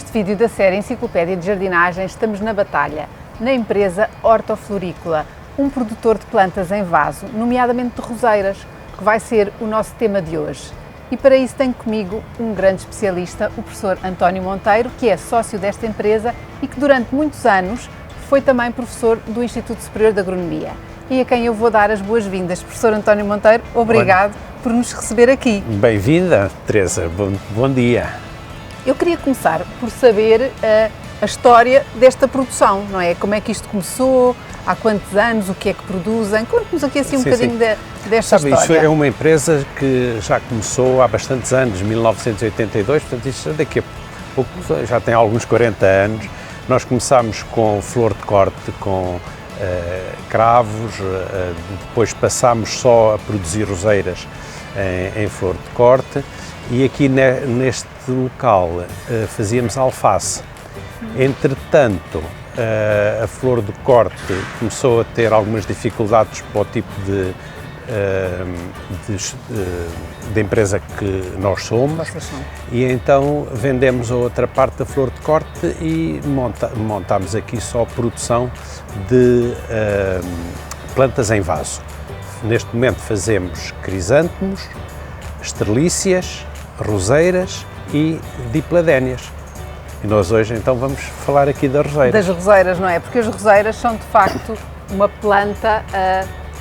Neste vídeo da série Enciclopédia de Jardinagem estamos na batalha, na empresa Hortoflorícola, um produtor de plantas em vaso, nomeadamente de roseiras, que vai ser o nosso tema de hoje. E para isso tenho comigo um grande especialista, o professor António Monteiro, que é sócio desta empresa e que durante muitos anos foi também professor do Instituto Superior de Agronomia. E a quem eu vou dar as boas-vindas. Professor António Monteiro, obrigado por nos receber aqui. Bem-vinda, Teresa. Bom dia. Eu queria começar por saber a história desta produção, não é? Como é que isto começou, há quantos anos, o que é que produzem? Conte-nos aqui assim um bocadinho desta história. Isto é uma empresa que já começou há bastantes anos, 1982, portanto isto daqui a pouco já tem alguns 40 anos. Nós começámos com flor de corte, com cravos, depois passámos só a produzir roseiras em flor de corte e aqui neste local fazíamos alface. Entretanto, a flor de corte começou a ter algumas dificuldades para o tipo de empresa que nós somos e então vendemos a outra parte da flor de corte e montámos aqui só produção de plantas em vaso. Neste momento fazemos crisântemos, estrelícias, roseiras e dipladénias. E nós hoje então vamos falar aqui das roseiras. Das roseiras, não é? Porque as roseiras são de facto uma planta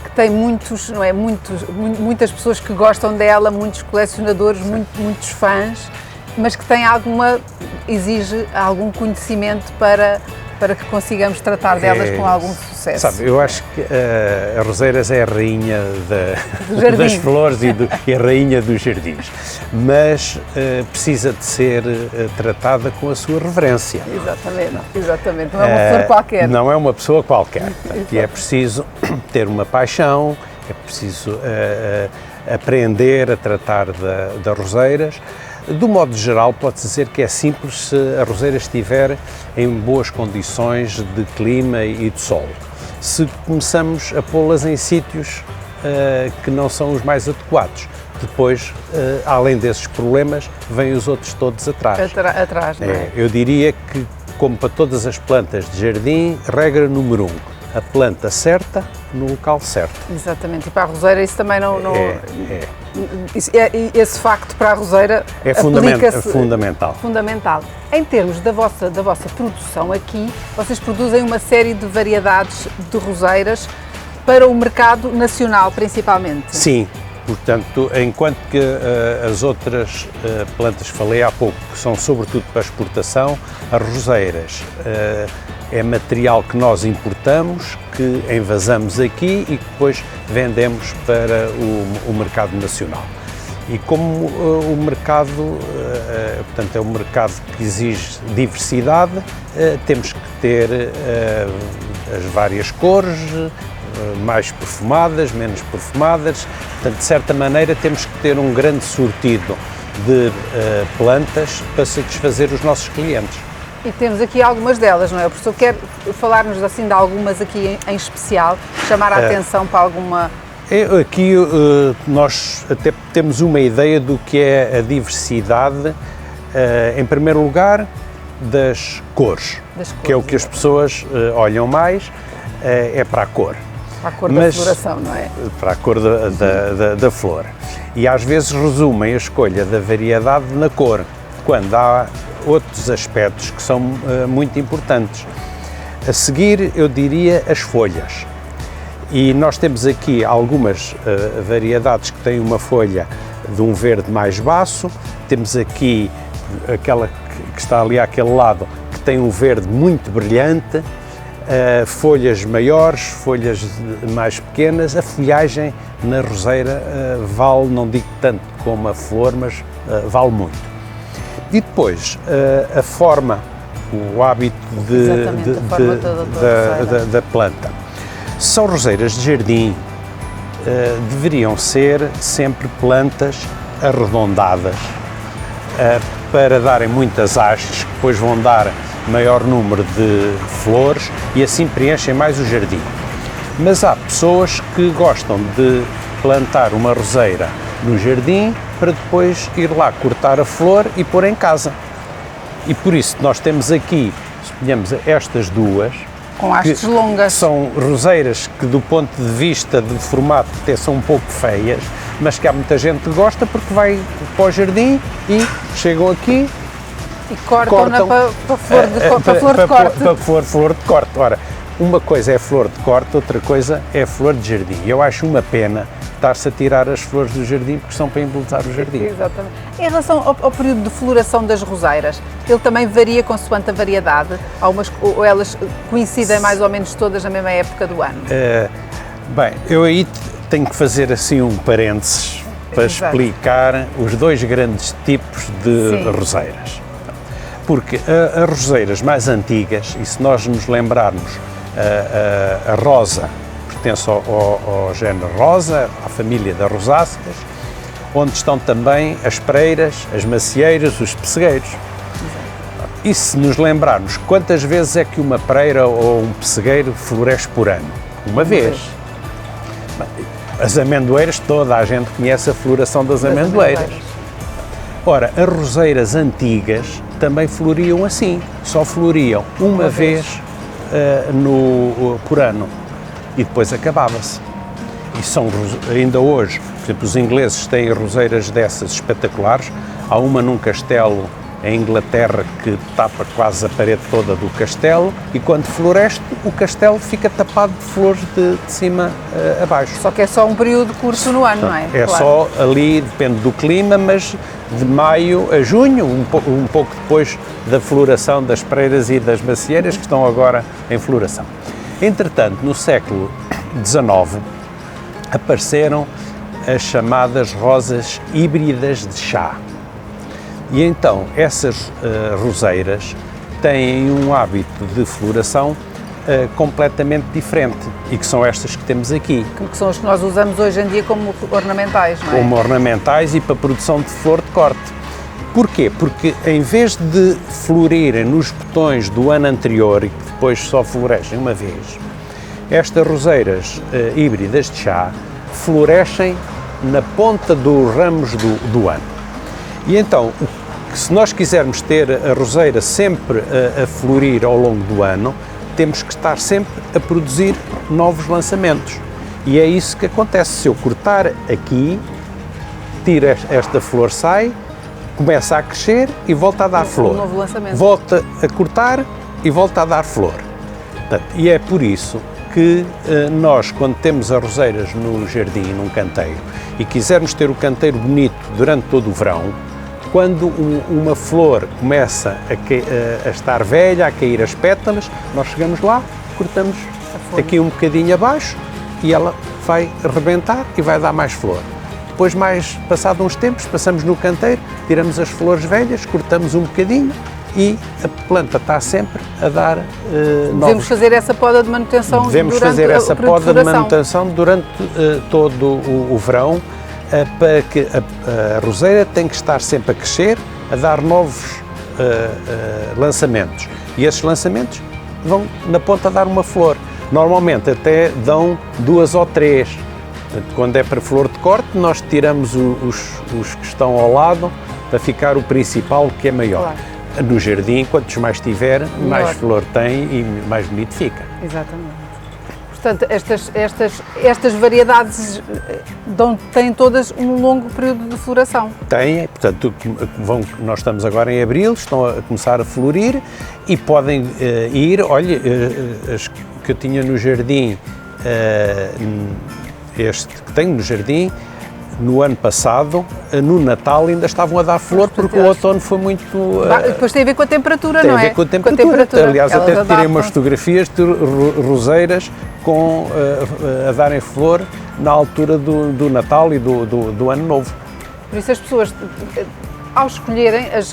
que tem muitas pessoas que gostam dela, muitos colecionadores, muitos fãs, mas que exige algum conhecimento para que consigamos tratar delas com algum sucesso. Sabe, eu acho que a roseiras é a rainha das flores e a rainha dos jardins, mas precisa de ser tratada com a sua reverência. Exatamente. Não é uma flor qualquer. Não é uma pessoa qualquer. E é preciso ter uma paixão, é preciso aprender a tratar das roseiras. Do modo geral, pode-se dizer que é simples se a roseira estiver em boas condições de clima e de sol. Se começamos a pô-las em sítios que não são os mais adequados, depois, além desses problemas, vêm os outros todos atrás. Atrás, não é? Eu diria que, como para todas as plantas de jardim, regra número 1, a planta certa no local certo. Exatamente, e para a roseira isso também esse facto para a roseira é fundamental. Fundamental. Em termos da vossa produção aqui, vocês produzem uma série de variedades de roseiras para o mercado nacional, principalmente? Sim, portanto, enquanto que as outras plantas que falei há pouco, que são sobretudo para exportação, as roseiras é material que nós importamos, que envasamos aqui e que depois vendemos para o mercado nacional. E como o mercado, portanto, é um mercado que exige diversidade, temos que ter as várias cores, mais perfumadas, menos perfumadas, portanto, de certa maneira temos que ter um grande sortido de plantas para satisfazer os nossos clientes. E temos aqui algumas delas, não é? O professor quer falar-nos assim de algumas aqui em especial, chamar a atenção para alguma... Aqui nós até temos uma ideia do que é a diversidade, em primeiro lugar, das cores, que é o que as pessoas olham mais, é para a cor. Para a cor da floração, não é? Para a cor da flor. E às vezes resumem a escolha da variedade na cor, quando há outros aspectos que são muito importantes. A seguir, eu diria as folhas. E nós temos aqui algumas variedades que têm uma folha de um verde mais baço, temos aqui aquela que está ali àquele lado, que tem um verde muito brilhante, folhas maiores, folhas mais pequenas. A folhagem na roseira vale, não digo tanto como a flor, mas vale muito. E depois, a forma, o hábito da planta. São roseiras de jardim, deveriam ser sempre plantas arredondadas para darem muitas hastes, que depois vão dar maior número de flores e assim preenchem mais o jardim. Mas há pessoas que gostam de plantar uma roseira no jardim para depois ir lá cortar a flor e pôr em casa. E por isso nós temos aqui, suponhamos, estas duas, com hastes longas. São roseiras que, do ponto de vista de formato, até são um pouco feias, mas que há muita gente que gosta porque vai para o jardim e chegam aqui e cortam-na para flor de corte. Para flor de corte. Ora, uma coisa é flor de corte, outra coisa é flor de jardim. Eu acho uma pena estar-se a tirar as flores do jardim porque são para embelezar o jardim. Exatamente. Em relação ao período de floração das roseiras, ele também varia consoante a variedade? Ou elas coincidem mais ou menos todas na mesma época do ano? Bem, eu aí tenho que fazer assim um parênteses para explicar os dois grandes tipos de roseiras. Porque as roseiras mais antigas, e se nós nos lembrarmos, a rosa pertence ao género rosa, à família das rosáceas, onde estão também as pereiras, as macieiras, os pessegueiros. E se nos lembrarmos, quantas vezes é que uma pereira ou um pessegueiro floresce por ano? Uma vez. As amendoeiras, toda a gente conhece a floração das amendoeiras. Ora, as roseiras antigas também floriam assim, só floriam uma vez por ano e depois acabava-se. E são, ainda hoje, por exemplo, os ingleses têm roseiras dessas espetaculares. Há uma num castelo em Inglaterra que tapa quase a parede toda do castelo e quando floresce o castelo fica tapado de flores de cima a baixo. Só que é só um período curto no ano, não é? É claro. Só ali, depende do clima, mas de maio a junho, um pouco depois da floração das pereiras e das macieiras que estão agora em floração. Entretanto, no século XIX apareceram as chamadas rosas híbridas de chá. E então essas roseiras têm um hábito de floração completamente diferente e que são estas que temos aqui. Que são as que nós usamos hoje em dia como ornamentais, não é? Como ornamentais e para a produção de flor de corte. Porquê? Porque em vez de florirem nos botões do ano anterior e que depois só florescem uma vez, estas roseiras híbridas de chá florescem na ponta dos ramos do ano. E então, se nós quisermos ter a roseira sempre a florir ao longo do ano, temos que estar sempre a produzir novos lançamentos. E é isso que acontece. Se eu cortar aqui, tira esta flor, sai, começa a crescer e volta a dar flor. Um novo lançamento. Volta a cortar e volta a dar flor. Portanto, e é por isso que nós, quando temos as roseiras no jardim, num canteiro, e quisermos ter o canteiro bonito durante todo o verão, quando uma flor começa a estar velha, a cair as pétalas, nós chegamos lá, cortamos aqui um bocadinho abaixo e ela vai arrebentar e vai dar mais flor. Depois, passado uns tempos, passamos no canteiro, tiramos as flores velhas, cortamos um bocadinho e a planta está sempre a dar Devemos fazer essa poda de manutenção durante todo o verão, para que a roseira tem que estar sempre a crescer, a dar novos lançamentos. E esses lançamentos vão na ponta dar uma flor. Normalmente até dão 2 ou 3. Portanto, quando é para flor de corte, nós tiramos os que estão ao lado para ficar o principal, que é maior. Claro. No jardim, quantos mais tiver, mais flor tem e mais bonito fica. Exatamente. Portanto, estas variedades têm todas um longo período de floração. Têm, portanto, nós estamos agora em abril, estão a começar a florir e podem ir, olha, as que eu tinha no jardim, este que tenho no jardim, no ano passado, no Natal, ainda estavam a dar flor porque o outono foi muito... Depois tem a ver com a temperatura, não é? Tem a ver com a temperatura. Aliás, até tirei umas fotografias de roseiras a darem flor na altura do Natal e do Ano Novo. Por isso as pessoas, ao escolherem as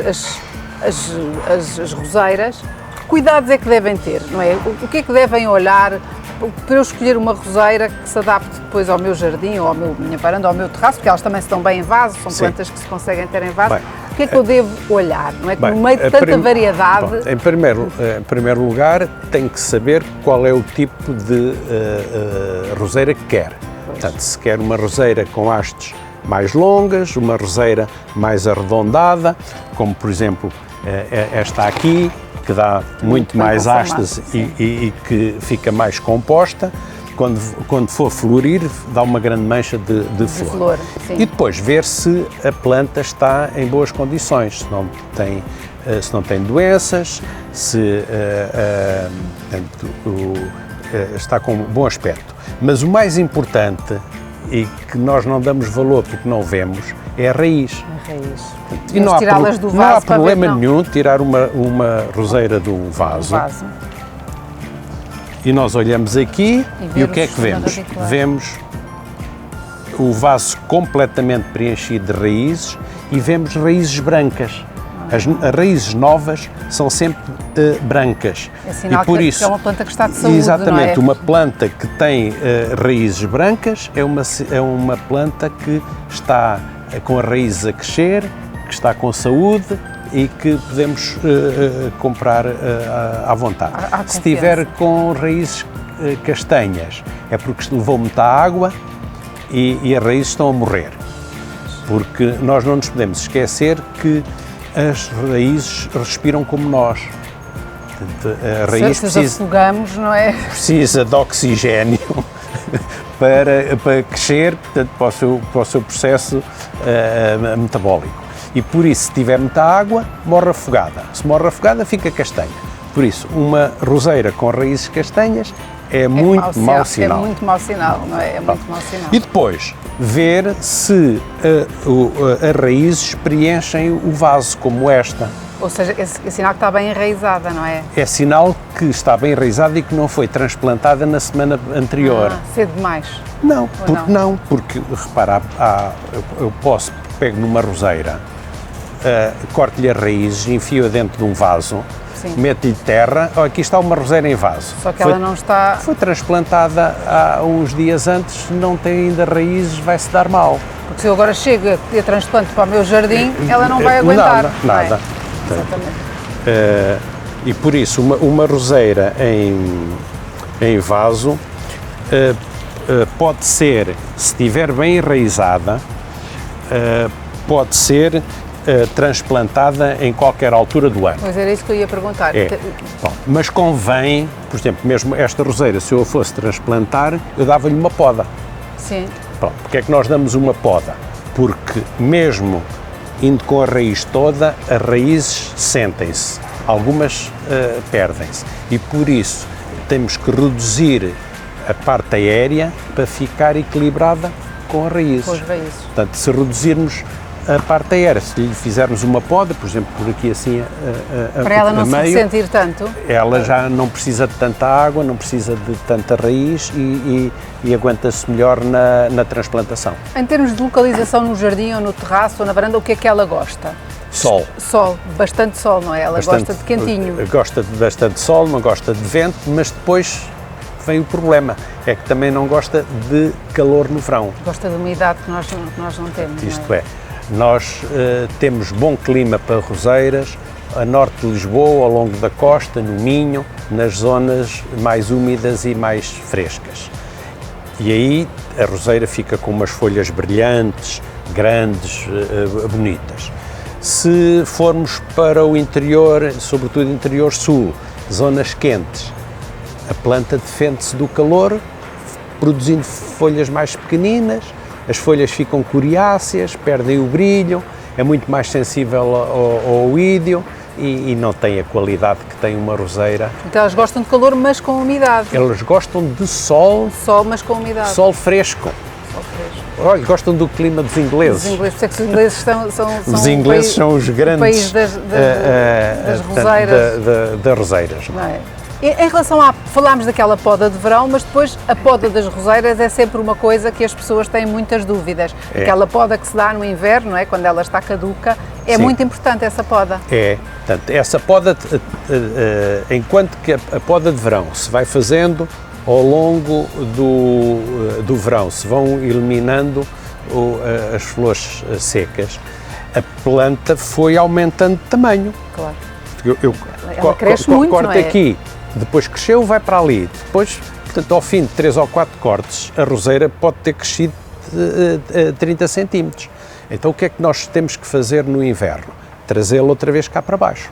roseiras, que cuidados é que devem ter, não é? O que é que devem olhar para eu escolher uma roseira que se adapte depois ao meu jardim, ou à minha varanda, ao meu terraço, porque elas também se dão bem em vaso, são plantas que se conseguem ter em vaso. O que é que eu devo olhar, não é? Que no meio de tanta variedade... Bom, em primeiro lugar, tem que saber qual é o tipo de roseira que quer. Portanto, se quer uma roseira com hastes mais longas, uma roseira mais arredondada, como por exemplo esta aqui, que dá muito mais hastes e que fica mais composta. Quando for florir, dá uma grande mancha de flor. E depois ver se a planta está em boas condições, se não tem doenças, se está com bom aspecto. Mas o mais importante, e que nós não damos valor porque não vemos, é a raiz. E não há problema nenhum tirar uma roseira do vaso. E nós olhamos aqui e o que é que vemos? Vemos o vaso completamente preenchido de raízes e vemos raízes brancas. As raízes novas são sempre brancas. É sinal e por que isso, é uma planta que está de saúde, exatamente, não é? Uma planta que tem raízes brancas é uma planta que está com as raízes a crescer, que está com saúde e que podemos comprar à vontade. Se tiver com raízes castanhas, é porque levou muita água e as raízes estão a morrer. Porque nós não nos podemos esquecer que as raízes respiram como nós. A raiz não é? Precisa de oxigênio para crescer, portanto, para o seu processo metabólico. E por isso, se tiver muita água, morre afogada. Se morre afogada, fica castanha. Por isso, uma roseira com raízes castanhas é muito mau sinal. É muito mau sinal, não é? É muito mau sinal. E depois, ver se as raízes preenchem o vaso, como esta. Ou seja, é sinal que está bem enraizada, não é? É sinal que está bem enraizada e que não foi transplantada na semana anterior. Cedo demais? Não, porque repara, eu pego numa roseira, corto-lhe as raízes, enfio-a dentro de um vaso, meto-lhe terra, aqui está uma roseira em vaso. Só que ela não está... Foi transplantada há uns dias antes, não tem ainda raízes, vai-se dar mal. Porque se eu agora chego e a transplanto para o meu jardim, ela não vai aguentar. Nada. Exatamente. E por isso, uma roseira em vaso pode ser, se estiver bem enraizada, pode ser transplantada em qualquer altura do ano. Pois era isso que eu ia perguntar. Bom, mas convém, por exemplo, mesmo esta roseira, se eu a fosse transplantar, eu dava-lhe uma poda. Sim. Pronto, porque é que nós damos uma poda? Porque mesmo indo com a raiz toda, as raízes sentem-se, algumas perdem-se. E por isso temos que reduzir a parte aérea para ficar equilibrada com as raízes. Portanto, se reduzirmos a parte aérea, se lhe fizermos uma poda, por exemplo, por aqui assim para ela não se ressentir tanto, ela já não precisa de tanta água, não precisa de tanta raiz e aguenta-se melhor na transplantação. Em termos de localização no jardim ou no terraço ou na varanda, o que é que ela gosta? Sol. Sol, bastante sol, não é? Ela gosta de quentinho. Gosta de bastante sol, não gosta de vento, mas depois vem o problema, é que também não gosta de calor no verão. Gosta de umidade que nós não temos. Isto é, nós temos bom clima para roseiras, a norte de Lisboa, ao longo da costa, no Minho, nas zonas mais úmidas e mais frescas. E aí a roseira fica com umas folhas brilhantes, grandes, bonitas. Se formos para o interior, sobretudo interior sul, zonas quentes, a planta defende-se do calor, produzindo folhas mais pequeninas, as folhas ficam coriáceas, perdem o brilho, é muito mais sensível ao ídio e não tem a qualidade que tem uma roseira. Então elas gostam de calor, mas com umidade. Elas gostam de sol. Sol, mas com umidade. Sol fresco. Olha, gostam do clima dos ingleses. Os ingleses, porque os ingleses são os ingleses são os grandes país das roseiras. Das roseiras. Não é? Em relação falámos daquela poda de verão, mas depois a poda das roseiras é sempre uma coisa que as pessoas têm muitas dúvidas. Aquela poda que se dá no inverno, não é? Quando ela está caduca, é muito importante essa poda. Portanto, essa poda, enquanto que a poda de verão se vai fazendo ao longo do verão, se vão eliminando as flores secas, a planta foi aumentando de tamanho. Claro. Ela cresce muito, corta não é? aqui, depois cresceu, vai para ali. Depois, portanto, ao fim de 3 ou 4 cortes, a roseira pode ter crescido 30 centímetros. Então, o que é que nós temos que fazer no inverno? trazê-lo outra vez cá para baixo.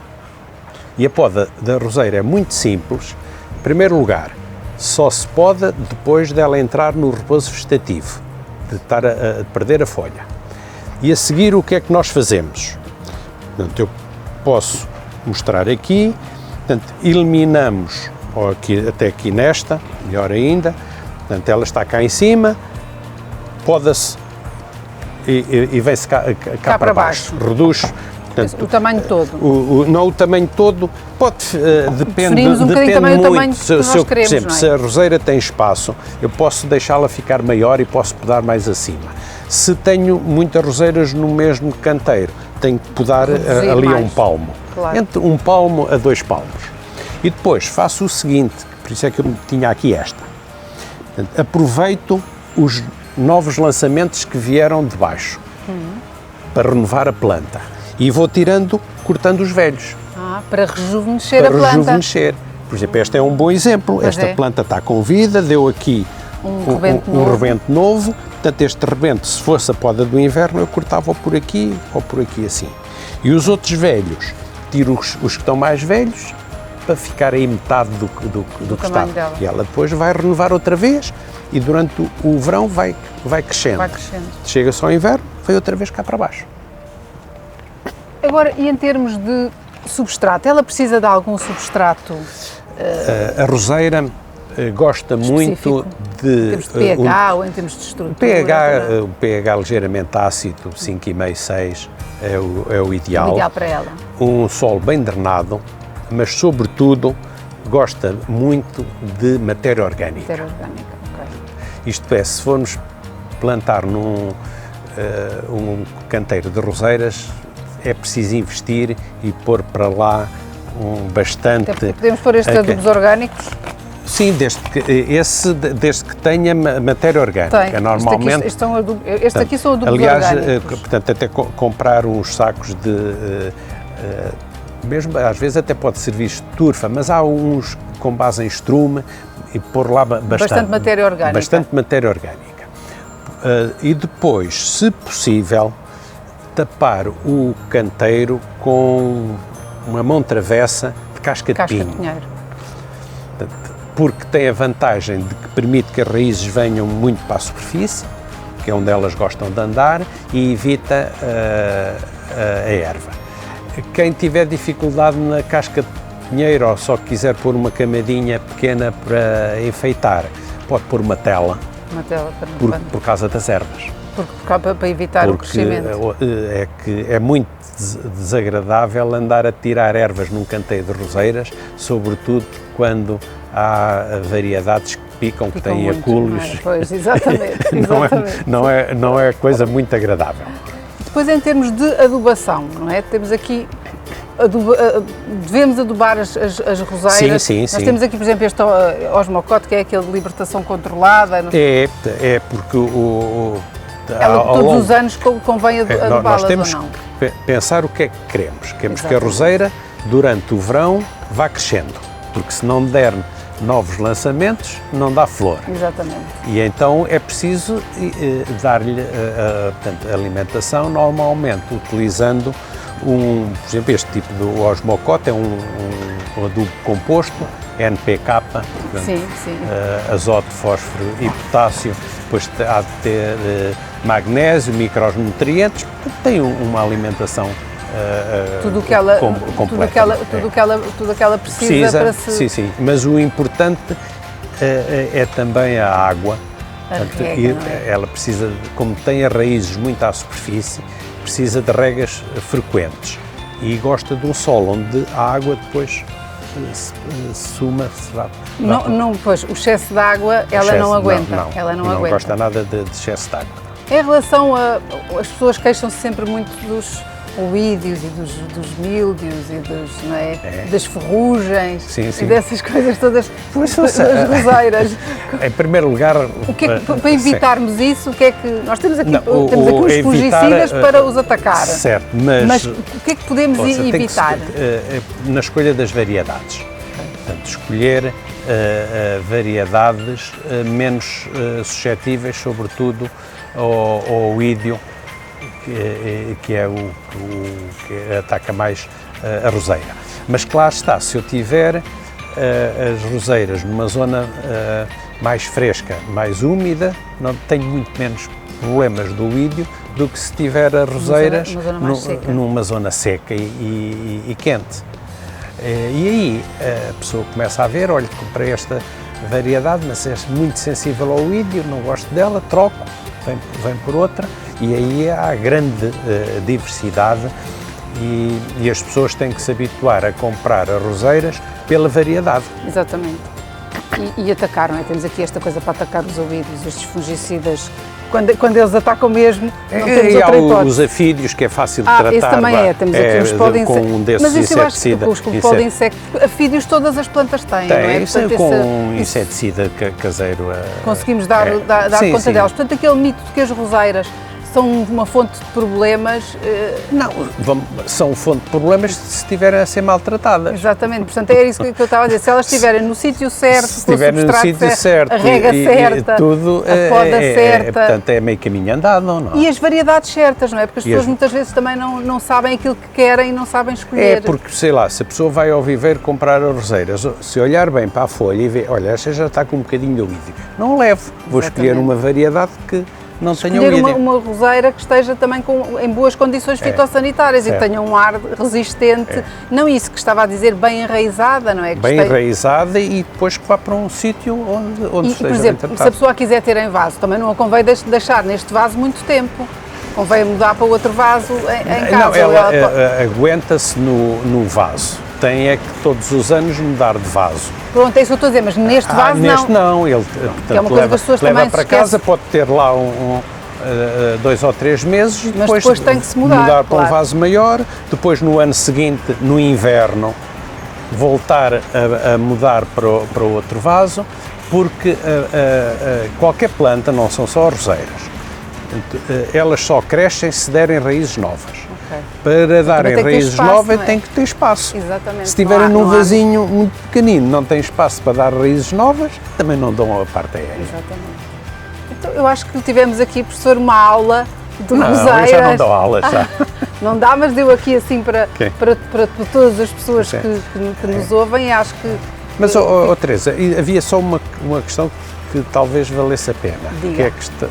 E a poda da roseira é muito simples. Em primeiro lugar, só se poda depois dela entrar no repouso vegetativo, de estar a perder a folha. E a seguir, o que é que nós fazemos? Portanto, eu posso mostrar aqui, portanto, eliminamos, ou aqui, até aqui nesta, melhor ainda, portanto, ela está cá em cima, poda-se e vem-se cá para baixo. Reduz, portanto, o tamanho todo. Não o tamanho todo, depende também muito. O tamanho que nós queremos, por exemplo, não é? se a roseira tem espaço, eu posso deixá-la ficar maior e posso podar mais acima. Se tenho muitas roseiras no mesmo canteiro, tenho que podar ali a um palmo. Claro. Entre 1 palmo a 2 palmos. E depois faço o seguinte, por isso é que eu tinha aqui esta. Portanto, aproveito os novos lançamentos que vieram de baixo para renovar a planta. E vou cortando os velhos. Para rejuvenescer a Para planta. rejuvenescer. Por exemplo, este é um bom exemplo. Pois Esta planta está com vida, deu aqui um rebento novo. Portanto, este rebento, se fosse a poda do inverno, eu cortava por aqui ou por aqui assim. E os outros velhos, tiro os que estão mais velhos para ficar aí metade do que está. Dela. E ela depois vai renovar outra vez e durante o verão vai crescendo. Chega-se ao inverno, vai outra vez cá para baixo. Agora, e em termos de substrato, ela precisa de algum substrato? A roseira gosta muito de... Em termos de pH ou em termos de estrutura? O pH ligeiramente ácido, 5,5, 6, é o ideal. O ideal para ela. Um solo bem drenado, mas sobretudo gosta muito de matéria orgânica. Matéria orgânica, ok. Isto é, se formos plantar num canteiro de roseiras, é preciso investir e pôr para lá bastante... Podemos pôr estes adubos orgânicos? Sim, desde que tenha matéria orgânica. Tem. Normalmente, estes aqui são adubos orgânicos. Aliás, portanto, até comprar uns sacos mesmo às vezes até pode servir de turfa, mas há uns com base em estrume e pôr lá bastante matéria orgânica. Bastante matéria orgânica. E depois, se possível, tapar o canteiro com uma mão travessa de casca de pinho. Porque tem a vantagem de que permite que as raízes venham muito para a superfície, que é onde elas gostam de andar, e evita a erva. Quem tiver dificuldade na casca de pinheiro ou só quiser pôr uma camadinha pequena para enfeitar, pode pôr uma tela, por causa das ervas. Para evitar o crescimento. É muito desagradável andar a tirar ervas num canteiro de roseiras, sobretudo quando há variedades que picam que têm acúlios. Pois, exatamente. Não é coisa muito agradável. Depois, em termos de adubação, não é? Temos aqui, devemos adubar as roseiras. Sim. Nós temos aqui, por exemplo, este osmocote, que é aquele de libertação controlada. É porque todos os anos convém adubá-las. Nós temos que pensar o que é que queremos. Queremos que a roseira, durante o verão, vá crescendo, porque se não der novos lançamentos, não dá flor. Exatamente. E então é preciso dar-lhe alimentação, normalmente utilizando por exemplo, este tipo de osmocote, é um adubo composto, NPK, azoto, fósforo e potássio, depois há de ter magnésio, micronutrientes, tem uma alimentação tudo o que ela precisa para se... Sim, mas o importante é também a água. Ela precisa, como tem as raízes muito à superfície, precisa de regas frequentes e gosta de um solo onde a água depois Pois, o excesso de água ela não aguenta. Não gosta nada de excesso de água. Em relação as pessoas queixam-se sempre muito dos oídios e dos míldios e das ferrugens e dessas coisas todas, das roseiras. Em primeiro lugar... Para evitarmos isso, o que é que... Nós temos aqui uns fungicidas para os atacar. Certo, mas o que é que podemos evitar? Na escolha das variedades. Portanto, escolher variedades menos suscetíveis, sobretudo, ao oídio, que é o que ataca mais a roseira. Mas claro está, se eu tiver as roseiras numa zona mais fresca, mais úmida, não tenho muito menos problemas do oídio do que se tiver as roseiras numa zona seca e quente. E aí a pessoa começa a ver, olha, comprei esta variedade, mas é muito sensível ao oídio, não gosto dela, troco, vem por outra, e aí há grande diversidade e as pessoas têm que se habituar a comprar as roseiras pela variedade. Exatamente. E atacar, não é? Temos aqui esta coisa para atacar os ouvidos, estes fungicidas, quando eles atacam mesmo, não temos outra hipótese. Os afídeos, que é fácil de tratar. Esse também temos aqui os pó de insecto. Mas isso eu acho que os pó de insecto, afídeos todas as plantas têm, não é? Portanto, com inseticida caseiro. Conseguimos dar conta delas. Portanto, aquele mito de que as roseiras são uma fonte de problemas. Não, são fonte de problemas se estiverem a ser maltratadas. Exatamente, portanto é isso que eu estava a dizer, se elas estiverem no sítio certo, se estiverem no sítio certo, a rega certa, tudo, a poda certa. Portanto é meio caminho andado, não é? E as variedades certas, não é? Porque as pessoas muitas vezes também não sabem aquilo que querem e não sabem escolher. É porque, sei lá, se a pessoa vai ao viveiro comprar as roseiras, se olhar bem para a folha e ver, olha, esta já está com um bocadinho de oídio, não levo, vou escolher uma variedade que não tenha oídio. Uma roseira que esteja também em boas condições fitossanitárias e que tenha um ar resistente, não isso que estava a dizer, bem enraizada, não é? Bem enraizada e depois que vá para um sítio onde esteja por exemplo, se a pessoa quiser ter em vaso, também não a convém deixar neste vaso muito tempo. Convém mudar para outro vaso em casa. Não, ela aguenta-se no vaso. Tem é que todos os anos mudar de vaso. Pronto, é isso que eu estou a dizer, mas neste vaso neste não. Ele, portanto, é uma coisa que as pessoas leva também para casa, pode ter lá 2 ou 3 meses, mas depois tem que se mudar para um vaso maior, depois no ano seguinte, no inverno, voltar a mudar para outro vaso, porque qualquer planta, não são só roseiras, elas só crescem se derem raízes novas. Para darem raízes novas tem que ter espaço. Exatamente. Se tiverem num vasinho muito pequenino, não tem espaço para dar raízes novas, também não dão a parte aérea. Exatamente. Então, eu acho que tivemos aqui, professor, uma aula de roseiras. Já não dou aulas, já. Não dá, mas deu aqui assim para todas as pessoas que nos ouvem, acho que... Mas, Teresa, havia só uma questão que talvez valesse a pena, Diga. que é a questão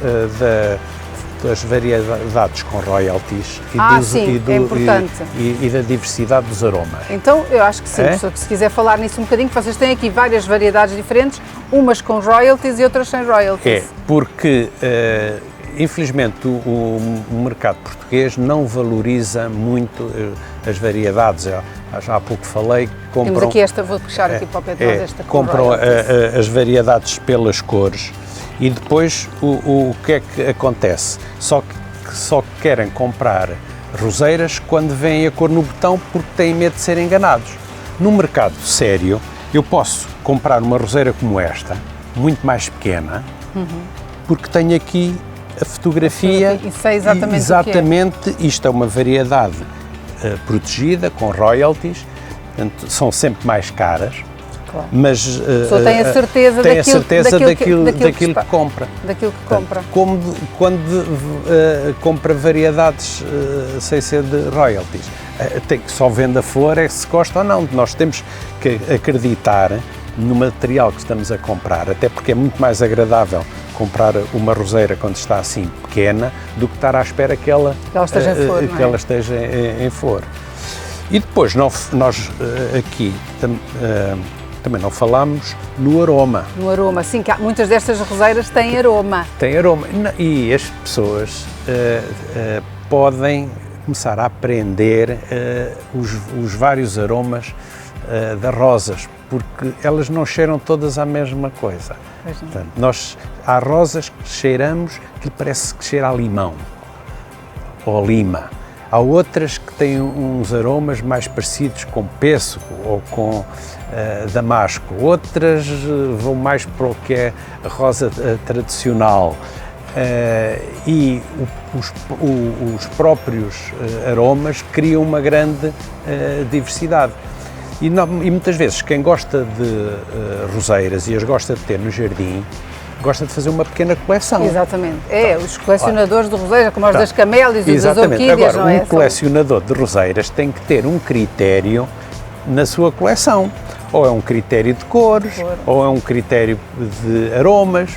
das variedades com royalties e da diversidade dos aromas. Então, eu acho que sim, professor, que se quiser falar nisso um bocadinho, que vocês têm aqui várias variedades diferentes, umas com royalties e outras sem royalties. É, porque, infelizmente, o mercado português não valoriza muito as variedades. Já há pouco falei que compram... Temos aqui esta, vou puxar aqui para o pé de nós, esta com compram royalties. As variedades pelas cores. E depois o que é que acontece? Só querem comprar roseiras quando vêm a cor no botão porque têm medo de ser enganados. No mercado sério, eu posso comprar uma roseira como esta, muito mais pequena, porque tenho aqui a fotografia e sei exatamente o que é. Isto é uma variedade protegida, com royalties, portanto, são sempre mais caras. Claro. Mas a pessoa tem a certeza daquilo que compra. Daquilo que compra. Como quando compra variedades sem ser de royalties. Só vende a flor é se gosta ou não. Nós temos que acreditar no material que estamos a comprar, até porque é muito mais agradável comprar uma roseira quando está assim pequena do que estar à espera que ela esteja em flor. E depois nós aqui também não falámos no aroma. No aroma, sim, que muitas destas roseiras têm aroma. Tem aroma. E as pessoas podem começar a aprender os vários aromas das rosas, porque elas não cheiram todas à mesma coisa. Portanto, há rosas que cheiramos que parece que cheira a limão ou lima. Há outras que têm uns aromas mais parecidos com pêssego ou com damasco. Outras vão mais para o que é a rosa tradicional. E os próprios aromas criam uma grande diversidade. E muitas vezes quem gosta de roseiras e as gosta de ter no jardim, gosta de fazer uma pequena coleção. Exatamente. Os colecionadores de roseiras, como os das camélias e das Exatamente. orquídeas, Agora, não é? um colecionador de roseiras tem que ter um critério na sua coleção. Ou é um critério de cores, ou é um critério de aromas,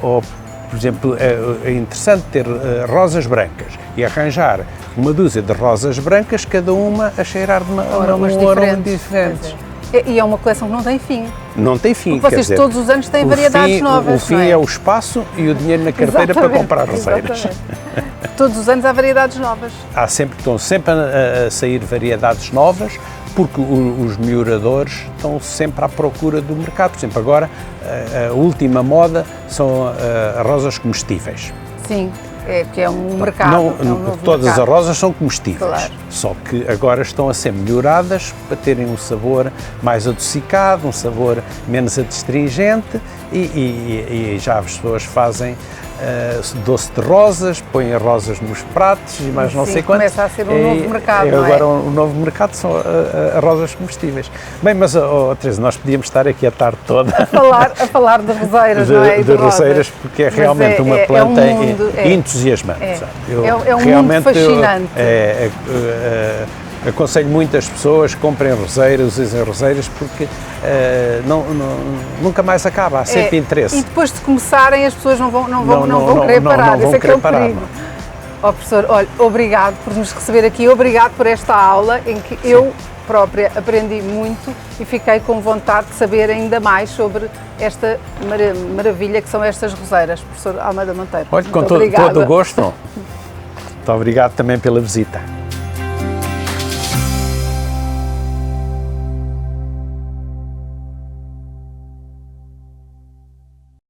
ou por exemplo, é interessante ter rosas brancas e arranjar uma dúzia de rosas brancas, cada uma a cheirar de aromas diferentes. E é uma coleção que não tem fim. Não tem fim. Porque vocês todos os anos têm variedades novas. O fim é o espaço e o dinheiro na carteira para comprar roseiras. Todos os anos há variedades novas. Estão sempre a sair variedades novas, porque os melhoradores estão sempre à procura do mercado. Por exemplo, agora a última moda são as rosas comestíveis. Sim, que é um mercado. Todas as rosas são comestíveis, claro. Só que agora estão a ser melhoradas para terem um sabor mais adocicado, um sabor menos adstringente e já as pessoas fazem doce de rosas, põem as rosas nos pratos e mais não sei quanto. Começa a ser um novo mercado, não é? Agora o novo mercado são as rosas comestíveis. Bem, mas, Teresa, nós podíamos estar aqui a tarde toda a falar de roseiras, não é? De roseiras, porque é realmente uma planta entusiasmante. É um mundo fascinante. Aconselho muitas pessoas, comprem roseiras, usem roseiras, porque nunca mais acaba, há sempre interesse. E depois de começarem as pessoas não vão querer parar, esse é que é o perigo. Professor, olha, obrigado por nos receber aqui, obrigado por esta aula em que eu própria aprendi muito e fiquei com vontade de saber ainda mais sobre esta maravilha que são estas roseiras. Professor Almeida Monteiro, olha, com todo o gosto. Muito obrigado também pela visita.